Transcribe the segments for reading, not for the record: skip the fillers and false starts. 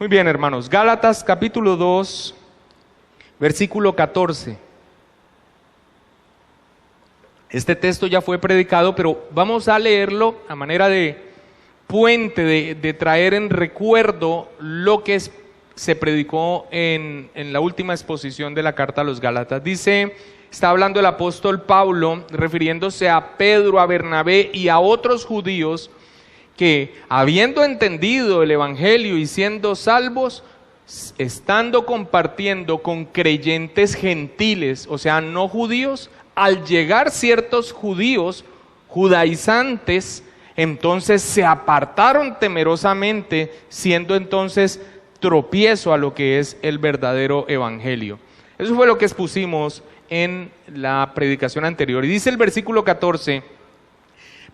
Muy bien, hermanos. Gálatas capítulo 2, versículo 14. Este texto ya fue predicado, pero vamos a leerlo a manera de puente, de traer en recuerdo lo que se predicó en la última exposición de la carta a los Gálatas. Dice, está hablando el apóstol Pablo, refiriéndose a Pedro, a Bernabé y a otros judíos que, habiendo entendido el evangelio y siendo salvos, estando compartiendo con creyentes gentiles, o sea, no judíos, al llegar ciertos judíos judaizantes, entonces se apartaron temerosamente, siendo entonces tropiezo a lo que es el verdadero evangelio. Eso fue lo que expusimos en la predicación anterior. Y dice el versículo 14,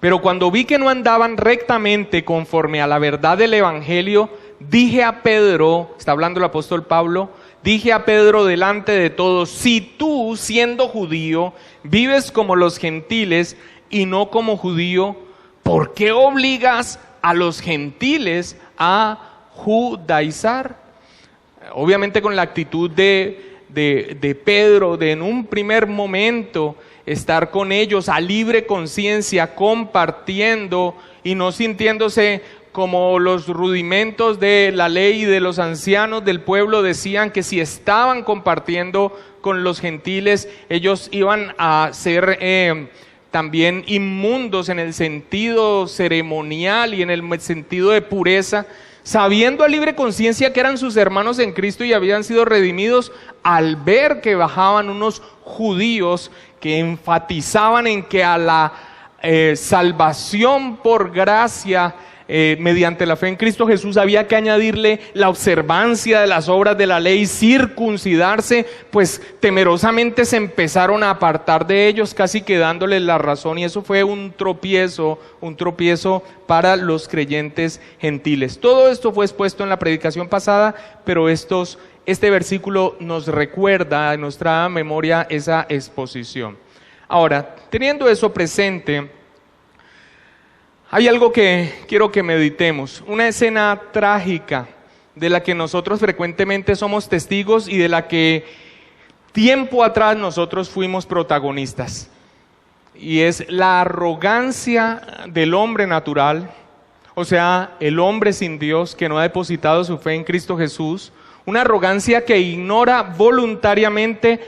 pero cuando vi que no andaban rectamente conforme a la verdad del evangelio, dije a Pedro, está hablando el apóstol Pablo, dije a Pedro delante de todos, si tú, siendo judío, vives como los gentiles y no como judío, ¿por qué obligas a los gentiles a judaizar? Obviamente con la actitud de Pedro, de en un primer momento estar con ellos a libre conciencia, compartiendo y no sintiéndose como los rudimentos de la ley y de los ancianos del pueblo decían que si estaban compartiendo con los gentiles, ellos iban a ser también inmundos en el sentido ceremonial y en el sentido de pureza, sabiendo a libre conciencia que eran sus hermanos en Cristo y habían sido redimidos, al ver que bajaban unos judíos que enfatizaban en que a la salvación por gracia mediante la fe en Cristo Jesús había que añadirle la observancia de las obras de la ley, circuncidarse, pues temerosamente se empezaron a apartar de ellos, casi que dándoles la razón, y eso fue un tropiezo para los creyentes gentiles. Todo esto fue expuesto en la predicación pasada, pero este versículo nos recuerda, nos trae a memoria esa exposición. Ahora, teniendo eso presente, hay algo que quiero que meditemos, una escena trágica de la que nosotros frecuentemente somos testigos y de la que tiempo atrás nosotros fuimos protagonistas. Y es la arrogancia del hombre natural, o sea, el hombre sin Dios que no ha depositado su fe en Cristo Jesús, una arrogancia que ignora voluntariamente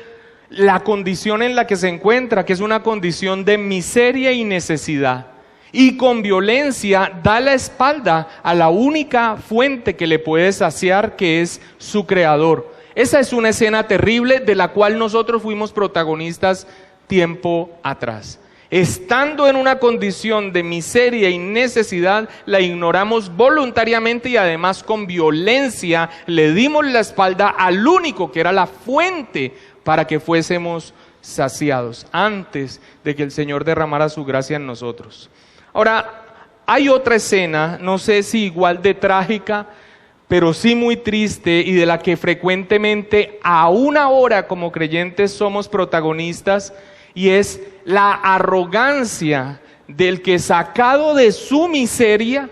la condición en la que se encuentra, que es una condición de miseria y necesidad. Y con violencia da la espalda a la única fuente que le puede saciar, que es su Creador. Esa es una escena terrible de la cual nosotros fuimos protagonistas tiempo atrás. Estando en una condición de miseria y necesidad, la ignoramos voluntariamente y además con violencia le dimos la espalda al único que era la fuente para que fuésemos saciados, antes de que el Señor derramara su gracia en nosotros. Ahora, hay otra escena, no sé si igual de trágica, pero sí muy triste y de la que frecuentemente aún ahora como creyentes somos protagonistas, y es la arrogancia del que, sacado de su miseria,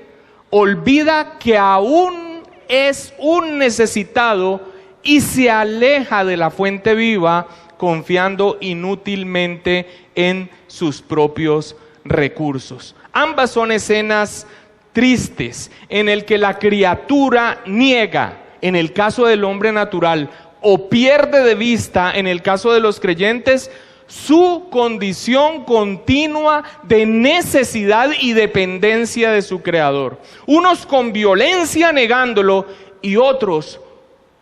olvida que aún es un necesitado y se aleja de la fuente viva, confiando inútilmente en sus propios recursos. Ambas son escenas tristes en el que la criatura niega, en el caso del hombre natural, o pierde de vista, en el caso de los creyentes, su condición continua de necesidad y dependencia de su Creador. Unos con violencia negándolo y otros,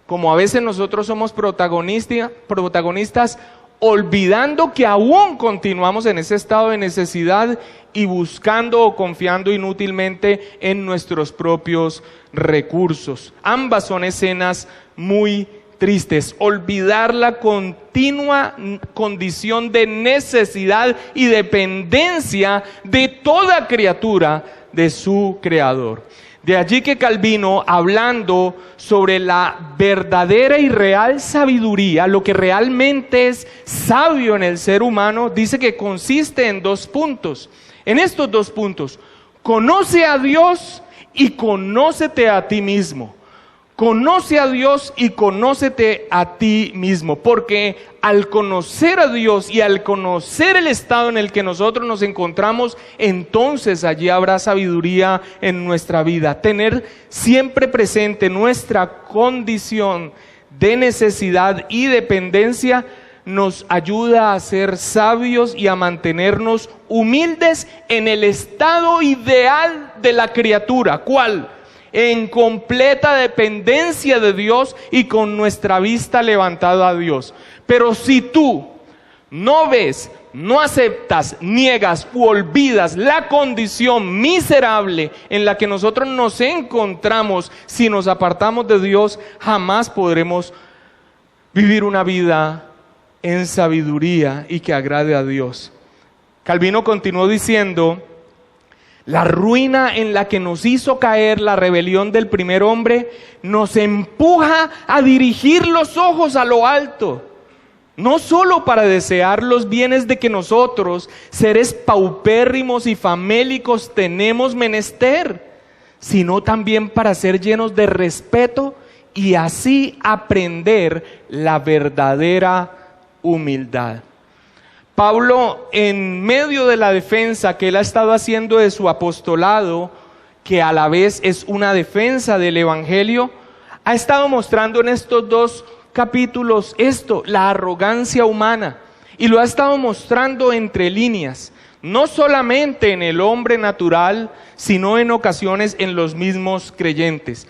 como a veces nosotros somos protagonistas, olvidando que aún continuamos en ese estado de necesidad y buscando o confiando inútilmente en nuestros propios recursos. Ambas son escenas muy tristes. Olvidar la continua condición de necesidad y dependencia de toda criatura de su Creador. De allí que Calvino, hablando sobre la verdadera y real sabiduría, lo que realmente es sabio en el ser humano, dice que consiste en 2 puntos. En estos 2 puntos, conoce a Dios y conócete a ti mismo. Conoce a Dios y conócete a ti mismo, porque al conocer a Dios y al conocer el estado en el que nosotros nos encontramos, entonces allí habrá sabiduría en nuestra vida. Tener siempre presente nuestra condición de necesidad y dependencia nos ayuda a ser sabios y a mantenernos humildes en el estado ideal de la criatura. ¿Cuál? En completa dependencia de Dios y con nuestra vista levantada a Dios. Pero si tú no ves, no aceptas, niegas u olvidas la condición miserable en la que nosotros nos encontramos, si nos apartamos de Dios, jamás podremos vivir una vida en sabiduría y que agrade a Dios. Calvino continuó diciendo: la ruina en la que nos hizo caer la rebelión del primer hombre nos empuja a dirigir los ojos a lo alto, no solo para desear los bienes de que nosotros, seres paupérrimos y famélicos, tenemos menester, sino también para ser llenos de respeto y así aprender la verdadera humildad. Pablo, en medio de la defensa que él ha estado haciendo de su apostolado, que a la vez es una defensa del evangelio, ha estado mostrando en estos 2 capítulos la arrogancia humana, y lo ha estado mostrando entre líneas, no solamente en el hombre natural, sino en ocasiones en los mismos creyentes.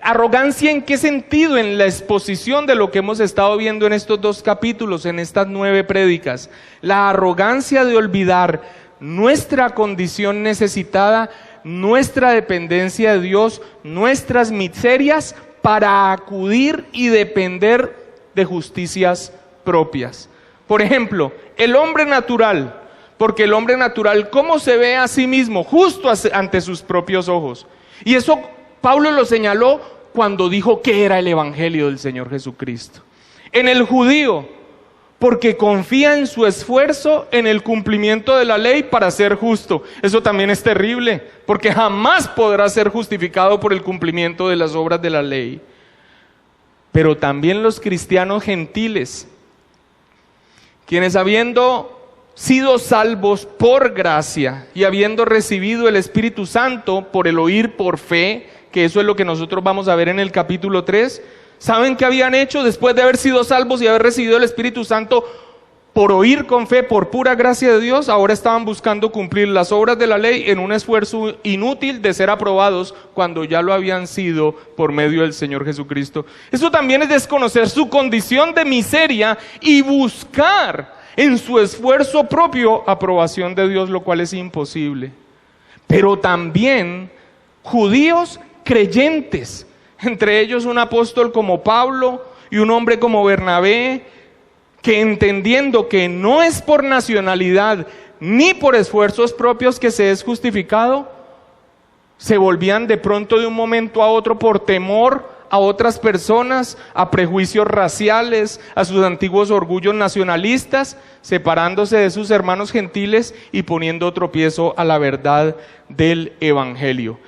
¿Arrogancia en qué sentido? En la exposición de lo que hemos estado viendo en estos 2 capítulos, en estas 9 prédicas. La arrogancia de olvidar nuestra condición necesitada, nuestra dependencia de Dios, nuestras miserias, para acudir y depender de justicias propias. Por ejemplo, el hombre natural, porque el hombre natural, ¿cómo se ve a sí mismo? Justo ante sus propios ojos. Y eso Pablo lo señaló cuando dijo que era el evangelio del Señor Jesucristo. En el judío, porque confía en su esfuerzo en el cumplimiento de la ley para ser justo. Eso también es terrible, porque jamás podrá ser justificado por el cumplimiento de las obras de la ley. Pero también los cristianos gentiles, quienes habiendo sido salvos por gracia y habiendo recibido el Espíritu Santo por el oír por fe, que eso es lo que nosotros vamos a ver en el capítulo 3, ¿saben qué habían hecho después de haber sido salvos y haber recibido el Espíritu Santo por oír con fe, por pura gracia de Dios? Ahora estaban buscando cumplir las obras de la ley en un esfuerzo inútil de ser aprobados cuando ya lo habían sido por medio del Señor Jesucristo. Eso también es desconocer su condición de miseria y buscar en su esfuerzo propio aprobación de Dios, lo cual es imposible. Pero también judíos creyentes, entre ellos un apóstol como Pablo y un hombre como Bernabé, que entendiendo que no es por nacionalidad ni por esfuerzos propios que se es justificado, se volvían de pronto de un momento a otro por temor a otras personas, a prejuicios raciales, a sus antiguos orgullos nacionalistas, separándose de sus hermanos gentiles y poniendo tropiezo a la verdad del evangelio.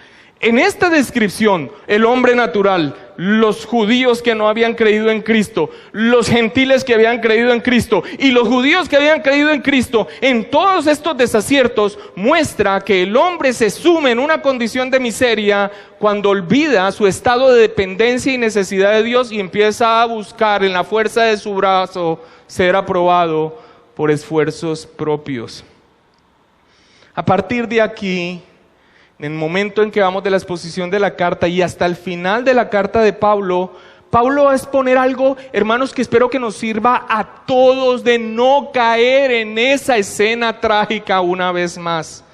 En esta descripción, el hombre natural, los judíos que no habían creído en Cristo, los gentiles que habían creído en Cristo y los judíos que habían creído en Cristo, en todos estos desaciertos muestra que el hombre se sume en una condición de miseria cuando olvida su estado de dependencia y necesidad de Dios y empieza a buscar en la fuerza de su brazo ser aprobado por esfuerzos propios. A partir de aquí, en el momento en que vamos de la exposición de la carta y hasta el final de la carta de Pablo, Pablo va a exponer algo, hermanos, que espero que nos sirva a todos de no caer en esa escena trágica una vez más.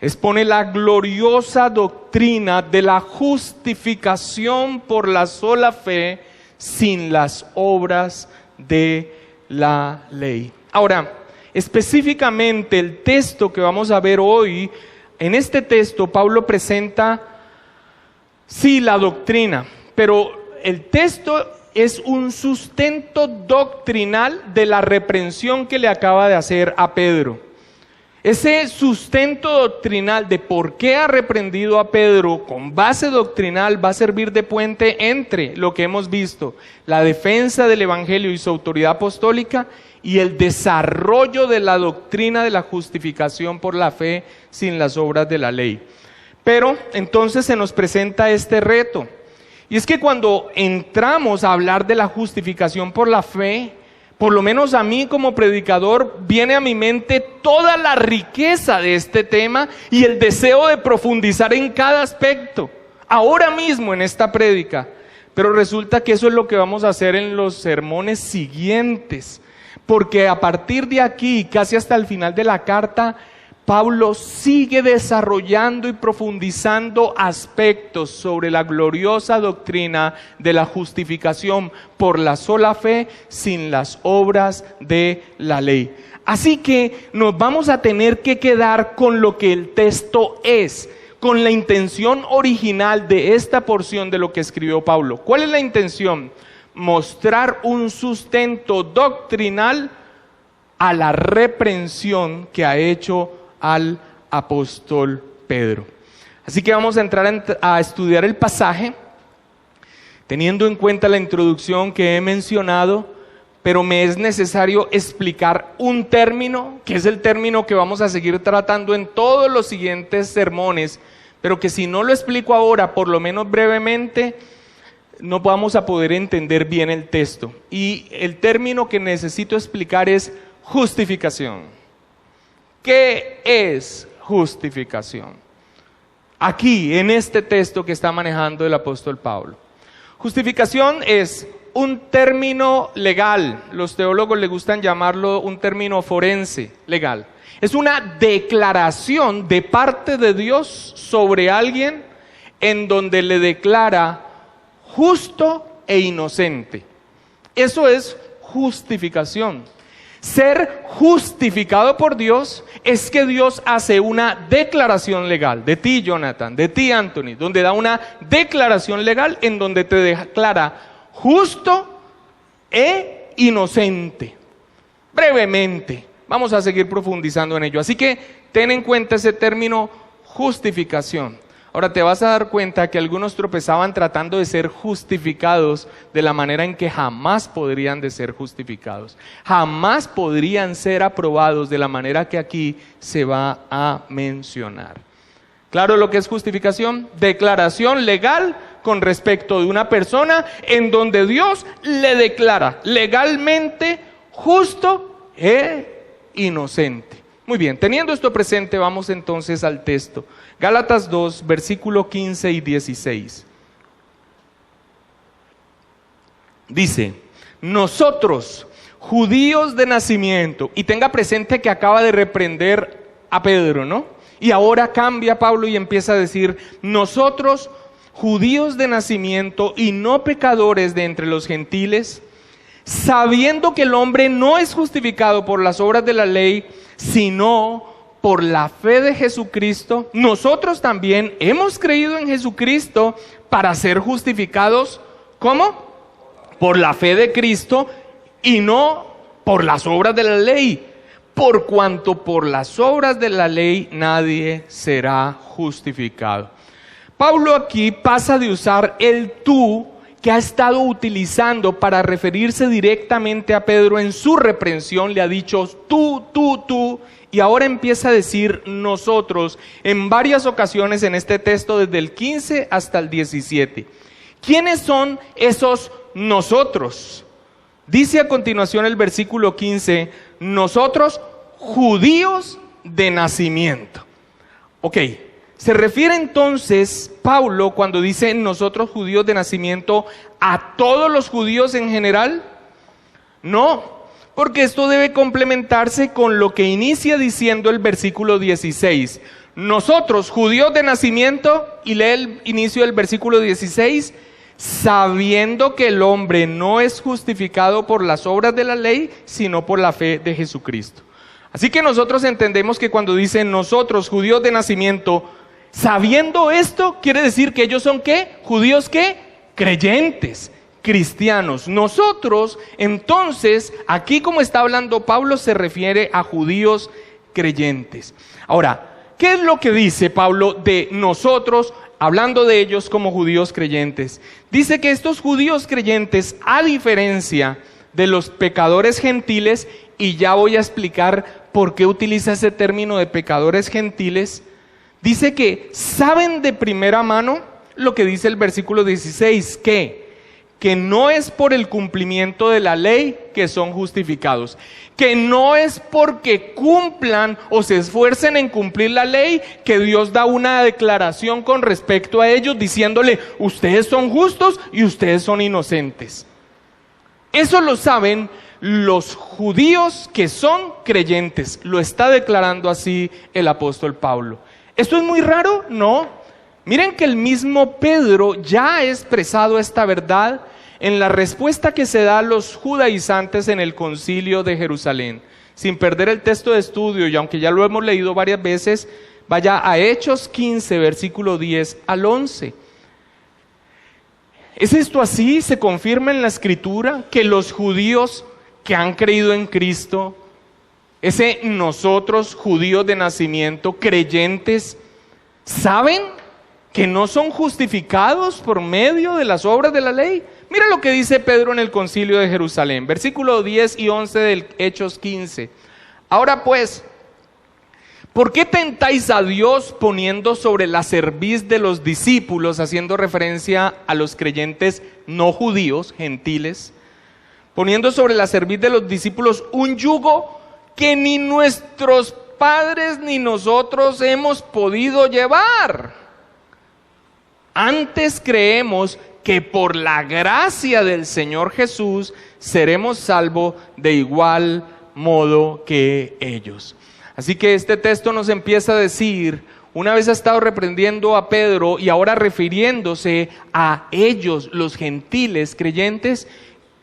Expone la gloriosa doctrina de la justificación por la sola fe sin las obras de la ley. Ahora, específicamente el texto que vamos a ver hoy, en este texto Pablo presenta, sí, la doctrina, pero el texto es un sustento doctrinal de la reprensión que le acaba de hacer a Pedro. Ese sustento doctrinal de por qué ha reprendido a Pedro con base doctrinal va a servir de puente entre lo que hemos visto, la defensa del Evangelio y su autoridad apostólica, y el desarrollo de la doctrina de la justificación por la fe sin las obras de la ley. Pero entonces se nos presenta este reto, y es que cuando entramos a hablar de la justificación por la fe, por lo menos a mí como predicador, viene a mi mente toda la riqueza de este tema y el deseo de profundizar en cada aspecto, ahora mismo en esta prédica. Pero resulta que eso es lo que vamos a hacer en los sermones siguientes, porque a partir de aquí, casi hasta el final de la carta, Pablo sigue desarrollando y profundizando aspectos sobre la gloriosa doctrina de la justificación por la sola fe sin las obras de la ley. Así que nos vamos a tener que quedar con lo que el texto es, con la intención original de esta porción de lo que escribió Pablo. ¿Cuál es la intención? Mostrar un sustento doctrinal a la reprensión que ha hecho al apóstol Pedro. Así que vamos a entrar a estudiar el pasaje, teniendo en cuenta la introducción que he mencionado, pero me es necesario explicar un término, que es el término que vamos a seguir tratando en todos los siguientes sermones, pero que si no lo explico ahora, por lo menos brevemente, no vamos a poder entender bien el texto. Y el término que necesito explicar es justificación. ¿Qué es justificación? Aquí, en este texto que está manejando el apóstol Pablo. Justificación es un término legal. Los teólogos le gustan llamarlo un término forense, legal. Es una declaración de parte de Dios sobre alguien en donde le declara justo e inocente. Eso es justificación. Ser justificado por Dios es que Dios hace una declaración legal, de ti Jonathan, de ti Anthony, donde da una declaración legal en donde te declara justo e inocente. Brevemente, vamos a seguir profundizando en ello, así que ten en cuenta ese término justificación. Ahora te vas a dar cuenta que algunos tropezaban tratando de ser justificados de la manera en que jamás podrían de ser justificados. Jamás podrían ser aprobados de la manera que aquí se va a mencionar. ¿Claro lo que es justificación? Declaración legal con respecto de una persona en donde Dios le declara legalmente justo e inocente. Muy bien, teniendo esto presente, vamos entonces al texto. Gálatas 2, versículo 15 y 16. Dice, nosotros, judíos de nacimiento, y tenga presente que acaba de reprender a Pedro, ¿no? Y ahora cambia Pablo y empieza a decir, nosotros, judíos de nacimiento y no pecadores de entre los gentiles, sabiendo que el hombre no es justificado por las obras de la ley, sino por la fe de Jesucristo, nosotros también hemos creído en Jesucristo para ser justificados, ¿cómo? Por la fe de Cristo y no por las obras de la ley, por cuanto por las obras de la ley nadie será justificado. Pablo aquí pasa de usar el tú que ha estado utilizando para referirse directamente a Pedro en su reprensión, le ha dicho tú, y ahora empieza a decir nosotros en varias ocasiones en este texto, desde el 15 hasta el 17. ¿Quiénes son esos nosotros? Dice a continuación el versículo 15, nosotros judíos de nacimiento. Ok. ¿Se refiere entonces Pablo cuando dice nosotros judíos de nacimiento a todos los judíos en general? No, porque esto debe complementarse con lo que inicia diciendo el versículo 16. Nosotros judíos de nacimiento, y lee el inicio del versículo 16, sabiendo que el hombre no es justificado por las obras de la ley, sino por la fe de Jesucristo. Así que nosotros entendemos que cuando dice nosotros judíos de nacimiento, sabiendo esto, quiere decir que ellos son ¿qué? ¿Judíos qué? Creyentes, cristianos. Nosotros, entonces, aquí como está hablando Pablo, se refiere a judíos creyentes. Ahora, ¿qué es lo que dice Pablo de nosotros, hablando de ellos como judíos creyentes? Dice que estos judíos creyentes, a diferencia de los pecadores gentiles, y ya voy a explicar por qué utiliza ese término de pecadores gentiles, dice que saben de primera mano lo que dice el versículo 16, que no es por el cumplimiento de la ley que son justificados, que no es porque cumplan o se esfuercen en cumplir la ley que Dios da una declaración con respecto a ellos diciéndole, ustedes son justos y ustedes son inocentes. Eso lo saben los judíos que son creyentes, lo está declarando así el apóstol Pablo. ¿Esto es muy raro? No. Miren que el mismo Pedro ya ha expresado esta verdad en la respuesta que se da a los judaizantes en el concilio de Jerusalén. Sin perder el texto de estudio, y aunque ya lo hemos leído varias veces, vaya a Hechos 15, versículo 10 al 11. ¿Es esto así? ¿Se confirma en la Escritura que los judíos que han creído en Cristo, ese nosotros judíos de nacimiento, creyentes, saben que no son justificados por medio de las obras de la ley? Mira lo que dice Pedro en el concilio de Jerusalén, versículo 10 y 11 del Hechos 15. Ahora pues, ¿por qué tentáis a Dios poniendo sobre la cerviz de los discípulos, haciendo referencia a los creyentes no judíos, gentiles, poniendo sobre la cerviz de los discípulos un yugo que ni nuestros padres ni nosotros hemos podido llevar? Antes creemos que por la gracia del Señor Jesús seremos salvos de igual modo que ellos. Así que este texto nos empieza a decir, una vez ha estado reprendiendo a Pedro y ahora refiriéndose a ellos, los gentiles creyentes,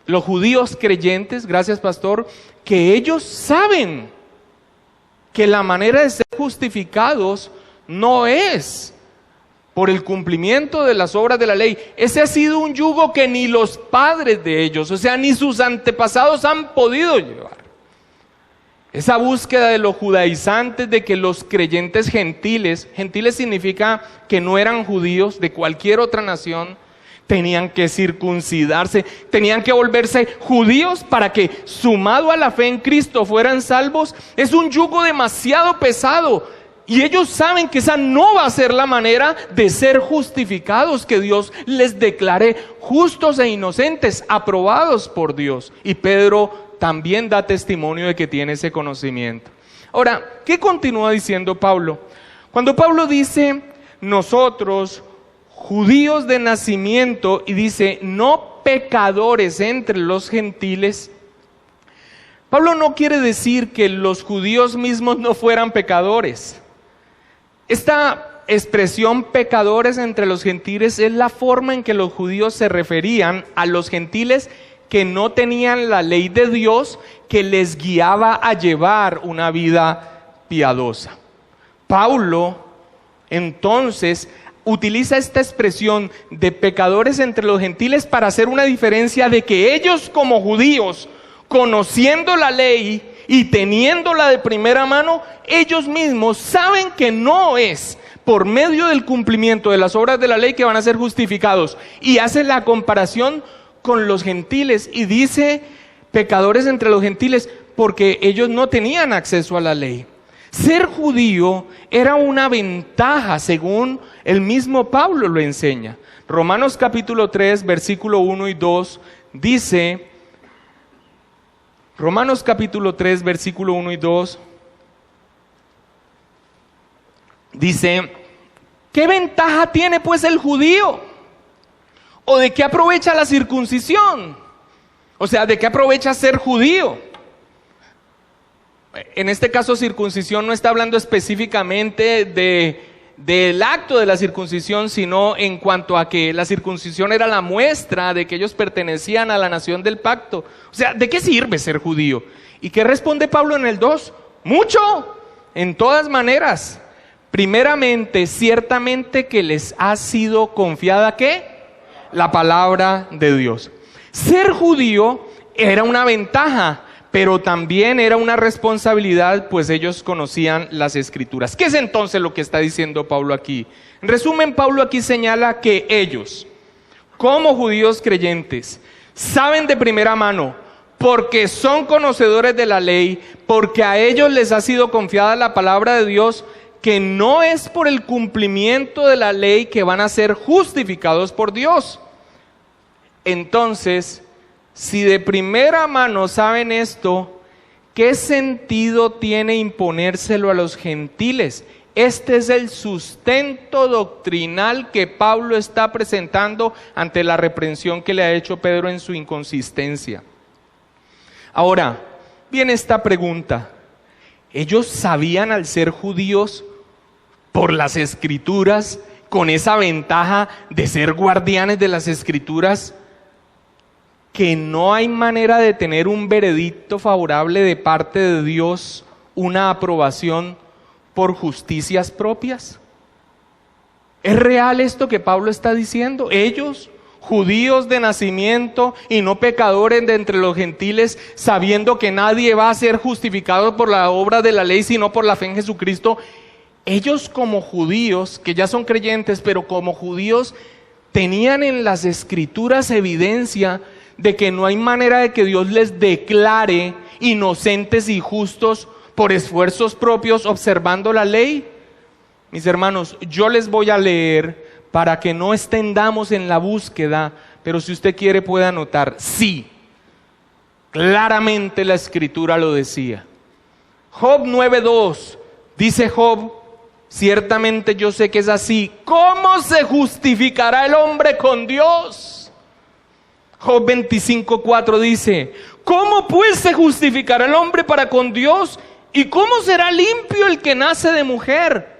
los judíos creyentes, gracias pastor, que ellos saben que la manera de ser justificados no es por el cumplimiento de las obras de la ley. Ese ha sido un yugo que ni los padres de ellos, o sea, ni sus antepasados han podido llevar. Esa búsqueda de los judaizantes de que los creyentes gentiles significa que no eran judíos de cualquier otra nación, tenían que circuncidarse, tenían que volverse judíos para que, sumado a la fe en Cristo, fueran salvos, es un yugo demasiado pesado. Y ellos saben que esa no va a ser la manera de ser justificados, que Dios les declare justos e inocentes, aprobados por Dios. Y Pedro también da testimonio de que tiene ese conocimiento. Ahora, ¿qué continúa diciendo Pablo? Cuando Pablo dice, nosotros, judíos de nacimiento, y dice, no pecadores entre los gentiles, Pablo no quiere decir que los judíos mismos no fueran pecadores. Esta expresión pecadores entre los gentiles es la forma en que los judíos se referían a los gentiles que no tenían la ley de Dios que les guiaba a llevar una vida piadosa. Pablo, entonces, utiliza esta expresión de pecadores entre los gentiles para hacer una diferencia de que ellos como judíos, conociendo la ley y teniéndola de primera mano, ellos mismos saben que no es por medio del cumplimiento de las obras de la ley que van a ser justificados. Y hace la comparación con los gentiles y dice pecadores entre los gentiles porque ellos no tenían acceso a la ley. Ser judío era una ventaja, según el mismo Pablo lo enseña. Romanos capítulo 3, versículo 1 y 2 dice, Romanos capítulo 3, versículo 1 y 2, dice, ¿qué ventaja tiene pues el judío? ¿O de qué aprovecha la circuncisión? O sea, ¿de qué aprovecha ser judío? En este caso, circuncisión no está hablando específicamente del acto de la circuncisión, sino en cuanto a que la circuncisión era la muestra de que ellos pertenecían a la nación del pacto. O sea, ¿de qué sirve ser judío? ¿Y qué responde Pablo en el 2? Mucho, en todas maneras. Primeramente, ciertamente que les ha sido confiada, ¿qué? La palabra de Dios. Ser judío era una ventaja, pero también era una responsabilidad, pues ellos conocían las Escrituras. ¿Qué es entonces lo que está diciendo Pablo aquí? En resumen, Pablo aquí señala que ellos, como judíos creyentes, saben de primera mano, porque son conocedores de la ley, porque a ellos les ha sido confiada la palabra de Dios, que no es por el cumplimiento de la ley que van a ser justificados por Dios. Entonces, si de primera mano saben esto, ¿qué sentido tiene imponérselo a los gentiles? Este es el sustento doctrinal que Pablo está presentando ante la reprensión que le ha hecho Pedro en su inconsistencia. Ahora, viene esta pregunta. ¿Ellos sabían, al ser judíos, por las Escrituras, con esa ventaja de ser guardianes de las Escrituras, que no hay manera de tener un veredicto favorable de parte de Dios, una aprobación por justicias propias? ¿Es real esto que Pablo está diciendo? Ellos, judíos de nacimiento y no pecadores de entre los gentiles, sabiendo que nadie va a ser justificado por la obra de la ley, sino por la fe en Jesucristo, ellos como judíos, que ya son creyentes, pero como judíos, tenían en las Escrituras evidencia de que no hay manera de que Dios les declare inocentes y justos por esfuerzos propios observando la ley. Mis hermanos, yo les voy a leer para que no extendamos en la búsqueda, pero si usted quiere puede anotar. Sí, claramente la Escritura lo decía. Job 9:2, dice Job: ciertamente yo sé que es así. ¿Cómo se justificará el hombre con Dios? Job 25:4 dice: ¿cómo pues se justificará el hombre para con Dios? ¿Y cómo será limpio el que nace de mujer?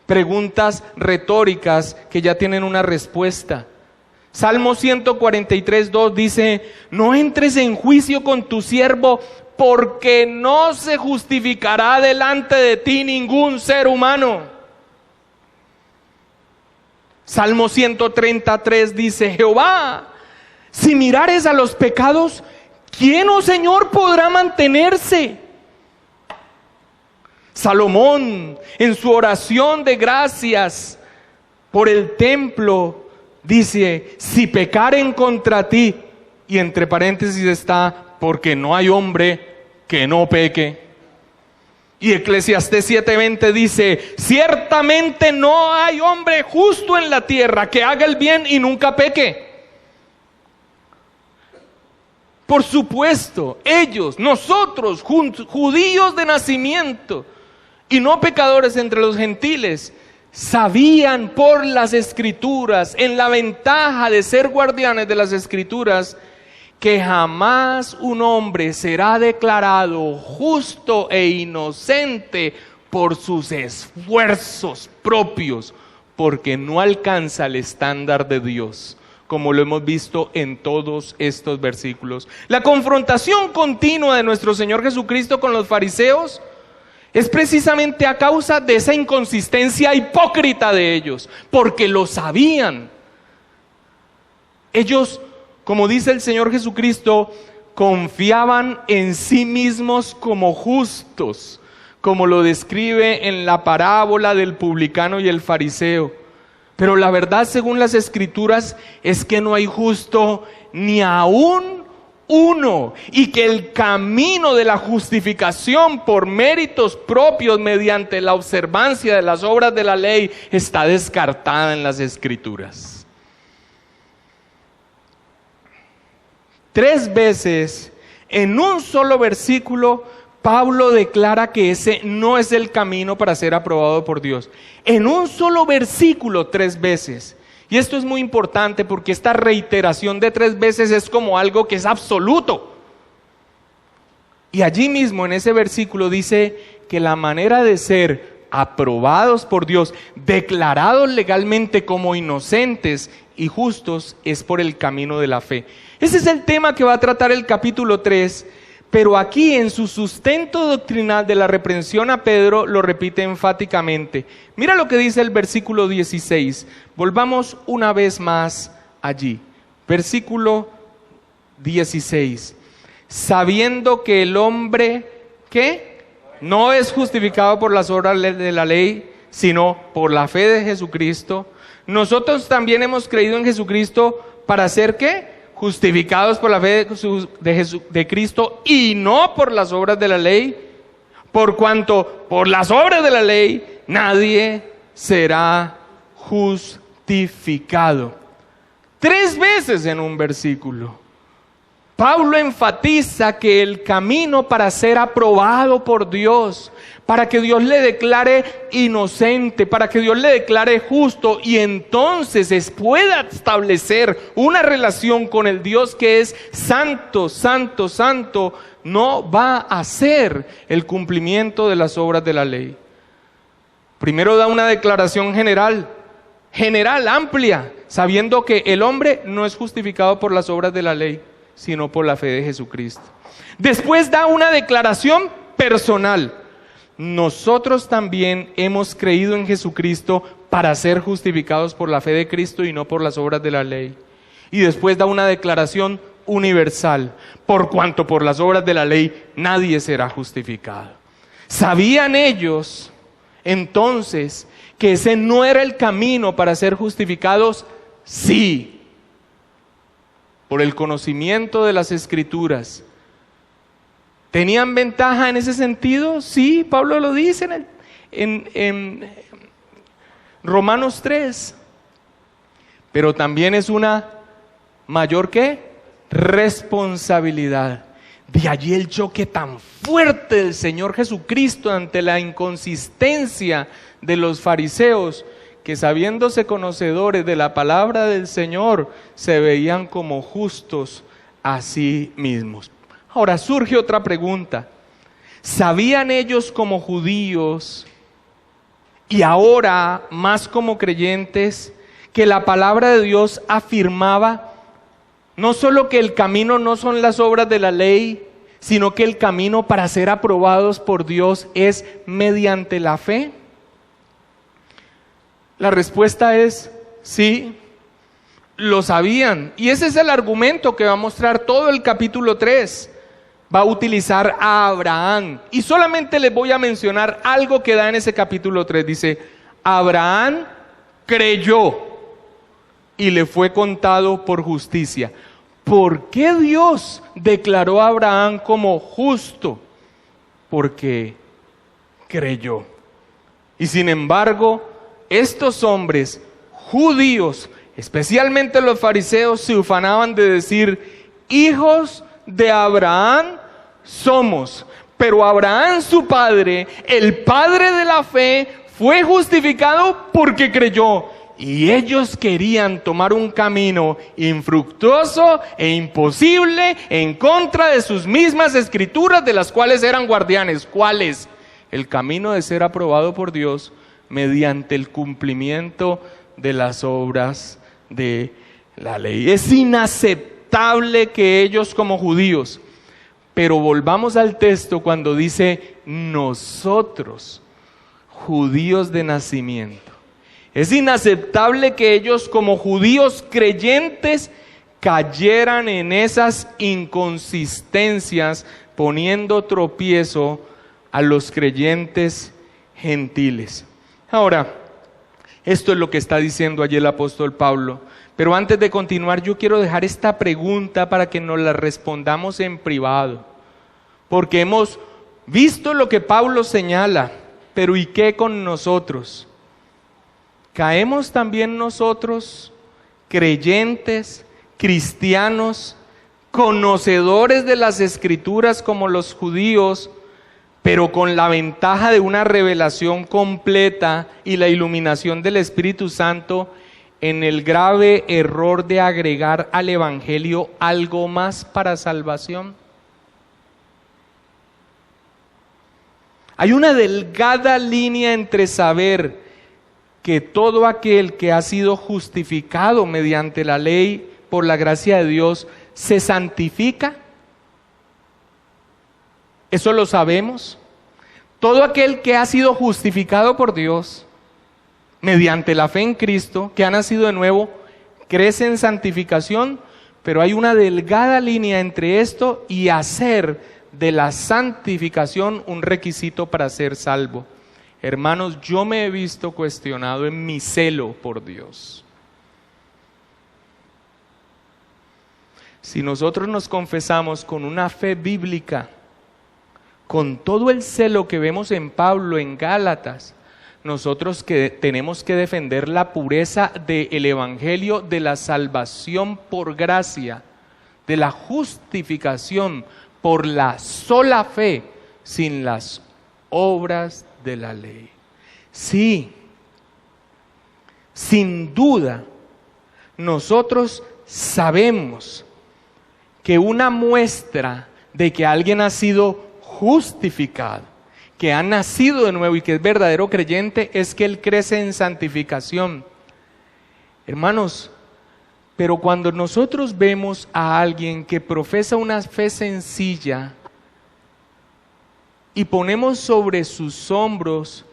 Preguntas retóricas que ya tienen una respuesta. Salmo 143:2 dice: no entres en juicio con tu siervo, porque no se justificará delante de ti ningún ser humano. Salmo 133 dice: Jehová, si mirares a los pecados, ¿quién, oh Señor, podrá mantenerse? Salomón, en su oración de gracias por el templo, dice: si pecaren contra ti, y entre paréntesis está: porque no hay hombre que no peque. Y Eclesiastés 7:20 dice: ciertamente no hay hombre justo en la tierra que haga el bien y nunca peque. Por supuesto, ellos, nosotros, judíos de nacimiento y no pecadores entre los gentiles, sabían por las Escrituras, en la ventaja de ser guardianes de las Escrituras, que jamás un hombre será declarado justo e inocente por sus esfuerzos propios, porque no alcanza el estándar de Dios, como lo hemos visto en todos estos versículos. La confrontación continua de nuestro Señor Jesucristo con los fariseos es precisamente a causa de esa inconsistencia hipócrita de ellos, porque lo sabían. Ellos, como dice el Señor Jesucristo, confiaban en sí mismos como justos, como lo describe en la parábola del publicano y el fariseo. Pero la verdad, según las Escrituras, es que no hay justo ni aún uno, y que el camino de la justificación por méritos propios mediante la observancia de las obras de la ley está descartada en las Escrituras. 3 veces en un solo versículo Pablo declara que ese no es el camino para ser aprobado por Dios. En un solo versículo 3 veces. Y esto es muy importante porque esta reiteración de 3 veces es como algo que es absoluto. Y allí mismo en ese versículo dice que la manera de ser aprobados por Dios, declarados legalmente como inocentes y justos, es por el camino de la fe. Ese es el tema que va a tratar el capítulo 3, pero aquí en su sustento doctrinal de la reprensión a Pedro lo repite enfáticamente. Mira lo que dice el versículo 16. Volvamos una vez más allí. Versículo 16. sabiendo que el hombre, ¿qué? No es justificado por las obras de la ley, sino por la fe de Jesucristo. Nosotros también hemos creído en Jesucristo para ser, ¿qué? Justificados por la fe de Cristo y no por las obras de la ley, por cuanto por las obras de la ley nadie será justificado. 3 veces en un versículo. Pablo enfatiza que el camino para ser aprobado por Dios, para que Dios le declare inocente, para que Dios le declare justo y entonces pueda establecer una relación con el Dios que es santo, santo, santo, no va a ser el cumplimiento de las obras de la ley. Primero da una declaración general, amplia, sabiendo que el hombre no es justificado por las obras de la ley, sino por la fe de Jesucristo. Después da una declaración personal. Nosotros también hemos creído en Jesucristo para ser justificados por la fe de Cristo y no por las obras de la ley. Y después da una declaración universal, por cuanto por las obras de la ley nadie será justificado. ¿Sabían ellos entonces que ese no era el camino para ser justificados? Sí. Por el conocimiento de las Escrituras. ¿Tenían ventaja en ese sentido? Sí, Pablo lo dice en Romanos 3. Pero también es una mayor ¿qué? Responsabilidad. De allí el choque tan fuerte del Señor Jesucristo ante la inconsistencia de los fariseos, que sabiéndose conocedores de la palabra del Señor, se veían como justos a sí mismos. Ahora surge otra pregunta. ¿Sabían ellos como judíos y ahora más como creyentes que la palabra de Dios afirmaba no solo que el camino no son las obras de la ley, sino que el camino para ser aprobados por Dios es mediante la fe? La respuesta es sí, lo sabían. Y ese es el argumento que va a mostrar todo el capítulo 3. Va a utilizar a Abraham. Y solamente les voy a mencionar algo que da en ese capítulo 3. Dice, Abraham creyó y le fue contado por justicia. ¿Por qué Dios declaró a Abraham como justo? Porque creyó. Y sin embargo, estos hombres judíos, especialmente los fariseos, se ufanaban de decir, hijos de Abraham somos. Pero Abraham, su padre, el padre de la fe, fue justificado porque creyó. Y ellos querían tomar un camino infructuoso e imposible en contra de sus mismas escrituras, de las cuales eran guardianes. ¿Cuáles? El camino de ser aprobado por Dios mediante el cumplimiento de las obras de la ley. Es inaceptable que ellos como judíos, pero volvamos al texto cuando dice nosotros, judíos de nacimiento. Es inaceptable que ellos como judíos creyentes cayeran en esas inconsistencias, poniendo tropiezo a los creyentes gentiles. Ahora, esto es lo que está diciendo allí el apóstol Pablo. Pero antes de continuar, yo quiero dejar esta pregunta para que nos la respondamos en privado. Porque hemos visto lo que Pablo señala, pero ¿y qué con nosotros? ¿Caemos también nosotros, creyentes, cristianos, conocedores de las Escrituras como los judíos, pero con la ventaja de una revelación completa y la iluminación del Espíritu Santo, en el grave error de agregar al Evangelio algo más para salvación? Hay una delgada línea entre saber que todo aquel que ha sido justificado mediante la ley por la gracia de Dios se santifica. Eso lo sabemos. Todo aquel que ha sido justificado por Dios mediante la fe en Cristo, que ha nacido de nuevo, crece en santificación, Pero hay una delgada línea entre esto y hacer de la santificación un requisito para ser salvo. Hermanos, yo me he visto cuestionado en mi celo por Dios. Si nosotros nos confesamos con una fe bíblica, con todo el celo que vemos en Pablo, en Gálatas, nosotros que tenemos que defender la pureza del evangelio de la salvación por gracia, de la justificación por la sola fe, sin las obras de la ley. Sí, sin duda, nosotros sabemos que una muestra de que alguien ha sido justificado, que ha nacido de nuevo y que es verdadero creyente, es que él crece en santificación. Hermanos, pero cuando nosotros vemos a alguien que profesa una fe sencilla y ponemos sobre sus hombros,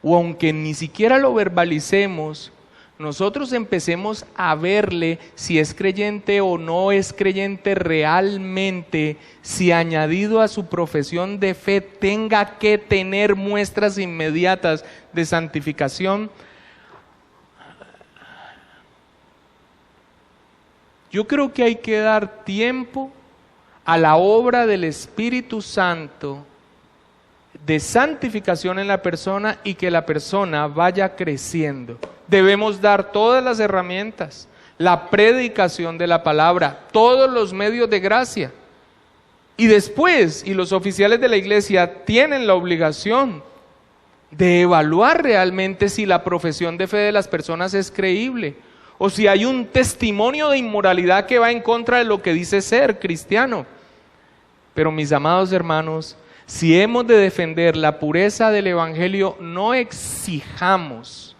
o aunque ni siquiera lo verbalicemos, nosotros empecemos a verle si es creyente o no es creyente realmente, si añadido a su profesión de fe tenga que tener muestras inmediatas de santificación. Yo creo que hay que dar tiempo a la obra del Espíritu Santo de santificación en la persona y que la persona vaya creciendo. Debemos dar todas las herramientas, la predicación de la palabra, todos los medios de gracia. Y después, y los oficiales de la iglesia tienen la obligación de evaluar realmente si la profesión de fe de las personas es creíble, o si hay un testimonio de inmoralidad que va en contra de lo que dice ser cristiano. Pero mis amados hermanos, si hemos de defender la pureza del evangelio, no exijamos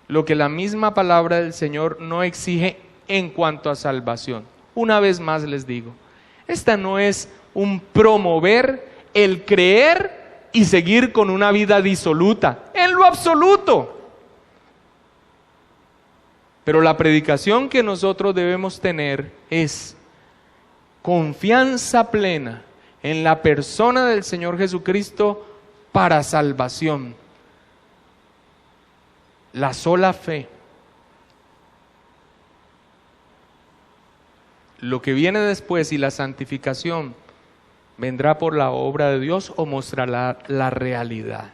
lo que la misma palabra del Señor no exige en cuanto a salvación. Una vez más les digo, esta no es un promover el creer y seguir con una vida disoluta, en lo absoluto. Pero la predicación que nosotros debemos tener es confianza plena en la persona del Señor Jesucristo para salvación. La sola fe. Lo que viene después y la santificación vendrá por la obra de Dios o mostrará la realidad.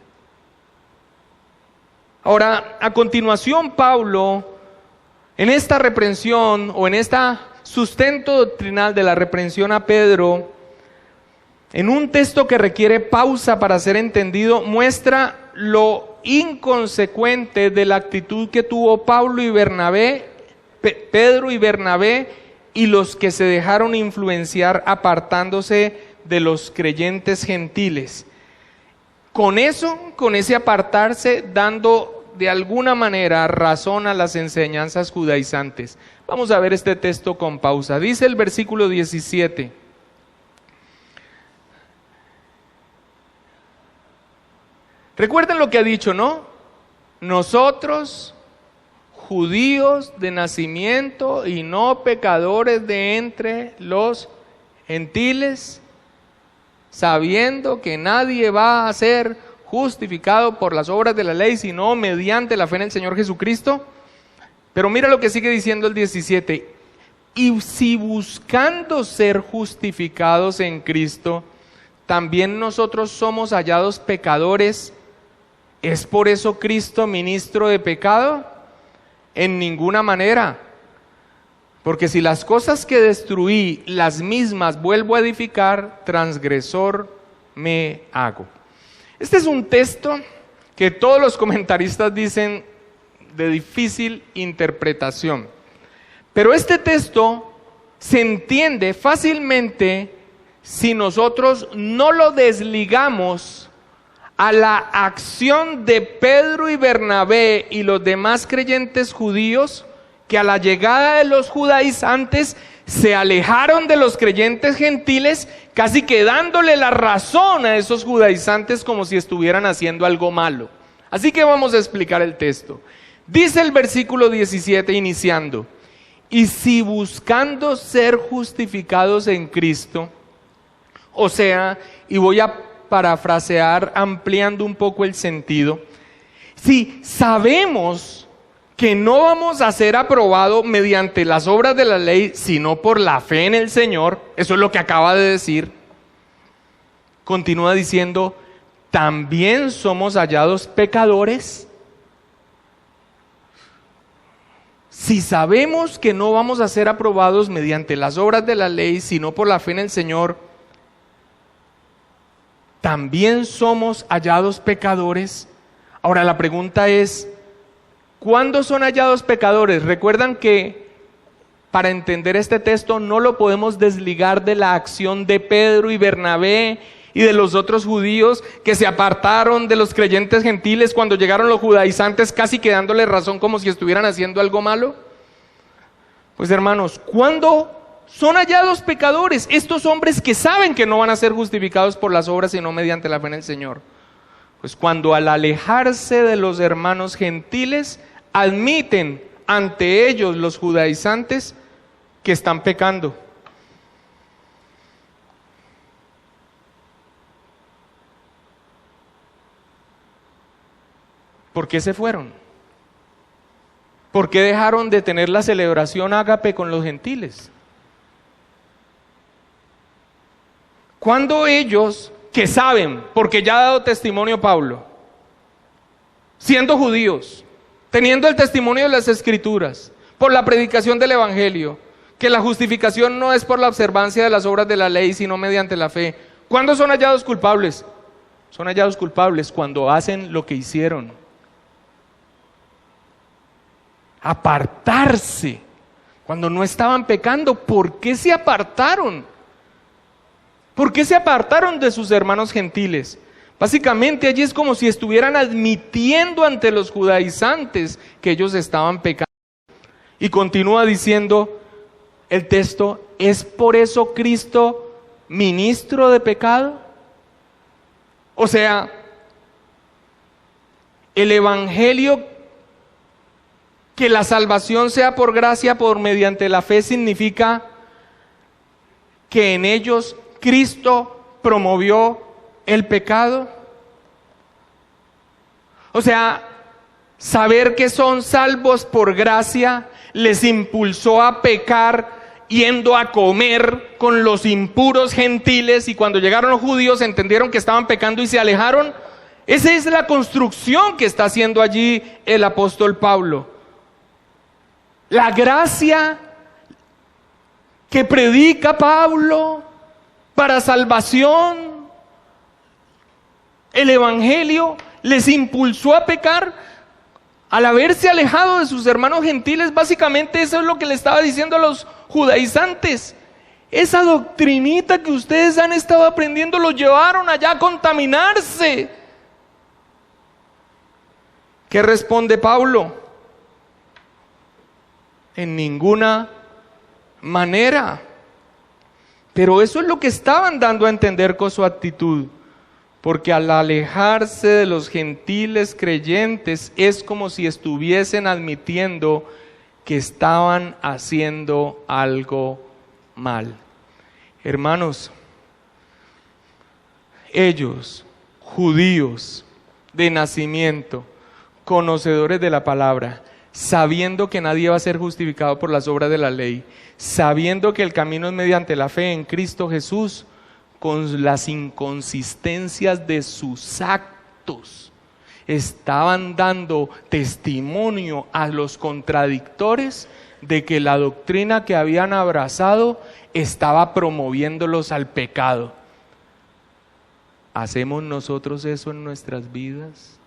Ahora, a continuación, Pablo, en esta reprensión o en este sustento doctrinal de la reprensión a Pedro, en un texto que requiere pausa para ser entendido, muestra lo inconsecuente de la actitud que tuvo Pablo y Bernabé, Pedro y Bernabé, y los que se dejaron influenciar apartándose de los creyentes gentiles. Con ese apartarse, dando de alguna manera razón a las enseñanzas judaizantes. Vamos a ver este texto con pausa. Dice el versículo 17. Recuerden lo que ha dicho, ¿no? Nosotros, judíos de nacimiento y no pecadores de entre los gentiles, sabiendo que nadie va a ser justificado por las obras de la ley, sino mediante la fe en el Señor Jesucristo. Pero mira lo que sigue diciendo el 17. Y si buscando ser justificados en Cristo, también nosotros somos hallados pecadores, ¿es por eso Cristo ministro de pecado? En ninguna manera. Porque si las cosas que destruí, las mismas vuelvo a edificar, transgresor me hago. Este es un texto que todos los comentaristas dicen de difícil interpretación. Pero este texto se entiende fácilmente si nosotros no lo desligamos a la acción de Pedro y Bernabé y los demás creyentes judíos, que a la llegada de los judaizantes se alejaron de los creyentes gentiles, casi que dándole la razón a esos judaizantes como si estuvieran haciendo algo malo. Así que vamos a explicar el texto. Dice el versículo 17 iniciando: Y si buscando ser justificados en Cristo, o sea, y voy a parafrasear ampliando un poco el sentido, si sabemos que no vamos a ser aprobados mediante las obras de la ley, sino por la fe en el Señor, eso es lo que acaba de decir, continúa diciendo, también somos hallados pecadores. Si sabemos que no vamos a ser aprobados mediante las obras de la ley, sino por la fe en el Señor, también somos hallados pecadores. Ahora la pregunta es, ¿cuándo son hallados pecadores? Recuerdan que para entender este texto no lo podemos desligar de la acción de Pedro y Bernabé y de los otros judíos que se apartaron de los creyentes gentiles cuando llegaron los judaizantes, casi que dándole razón como si estuvieran haciendo algo malo. Pues hermanos, ¿cuándo son hallados pecadores estos hombres que saben que no van a ser justificados por las obras sino mediante la fe en el Señor? Pues cuando al alejarse de los hermanos gentiles admiten ante ellos los judaizantes que están pecando. ¿Por qué se fueron? ¿Por qué dejaron de tener la celebración ágape con los gentiles? Cuando ellos, que saben, porque ya ha dado testimonio Pablo, siendo judíos, teniendo el testimonio de las Escrituras, por la predicación del Evangelio, que la justificación no es por la observancia de las obras de la ley, sino mediante la fe, ¿cuándo son hallados culpables? Son hallados culpables cuando hacen lo que hicieron. Apartarse, cuando no estaban pecando. ¿Por qué se apartaron? ¿Por qué se apartaron de sus hermanos gentiles? Básicamente allí es como si estuvieran admitiendo ante los judaizantes que ellos estaban pecando. Y continúa diciendo el texto, ¿es por eso Cristo ministro de pecado? O sea, el evangelio, que la salvación sea por gracia, por mediante la fe, significa que en ellos Cristo promovió el pecado. O sea, saber que son salvos por gracia les impulsó a pecar yendo a comer con los impuros gentiles, y cuando llegaron los judíos entendieron que estaban pecando y se alejaron. Esa es la construcción que está haciendo allí el apóstol Pablo. La gracia que predica Pablo para salvación, el evangelio, les impulsó a pecar al haberse alejado de sus hermanos gentiles. Básicamente eso es lo que le estaba diciendo a los judaizantes. Esa doctrinita que ustedes han estado aprendiendo los llevaron allá a contaminarse. ¿Qué responde Pablo? En ninguna manera. Pero eso es lo que estaban dando a entender con su actitud, porque al alejarse de los gentiles creyentes es como si estuviesen admitiendo que estaban haciendo algo mal. Hermanos, ellos, judíos de nacimiento, conocedores de la palabra, sabiendo que nadie va a ser justificado por las obras de la ley, sabiendo que el camino es mediante la fe en Cristo Jesús, con las inconsistencias de sus actos, estaban dando testimonio a los contradictores de que la doctrina que habían abrazado estaba promoviéndolos al pecado. ¿Hacemos nosotros eso en nuestras vidas?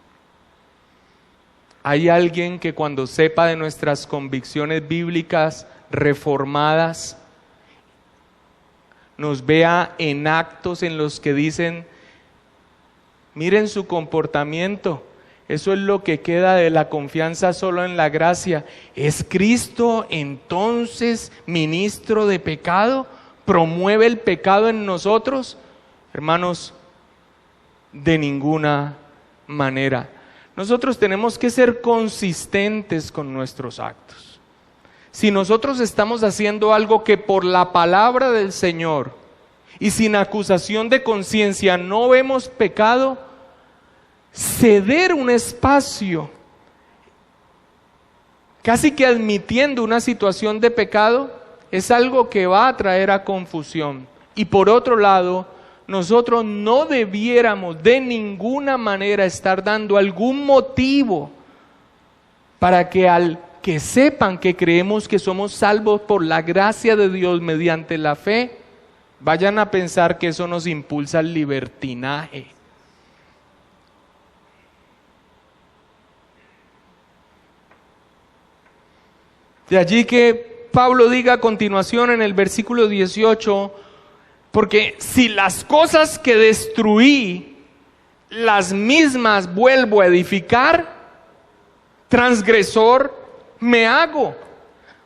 ¿Hay alguien que cuando sepa de nuestras convicciones bíblicas reformadas, nos vea en actos en los que dicen, miren su comportamiento, eso es lo que queda de la confianza solo en la gracia? ¿Es Cristo entonces ministro de pecado? ¿Promueve el pecado en nosotros? Hermanos, de ninguna manera. Nosotros tenemos que ser consistentes con nuestros actos. Si nosotros estamos haciendo algo que por la palabra del Señor y sin acusación de conciencia no vemos pecado, ceder un espacio, casi que admitiendo una situación de pecado, es algo que va a traer a confusión. Y por otro lado, nosotros no debiéramos de ninguna manera estar dando algún motivo para que al que sepan que creemos que somos salvos por la gracia de Dios mediante la fe, vayan a pensar que eso nos impulsa al libertinaje. De allí que Pablo diga a continuación en el versículo 18, porque si las cosas que destruí, las mismas vuelvo a edificar, transgresor me hago.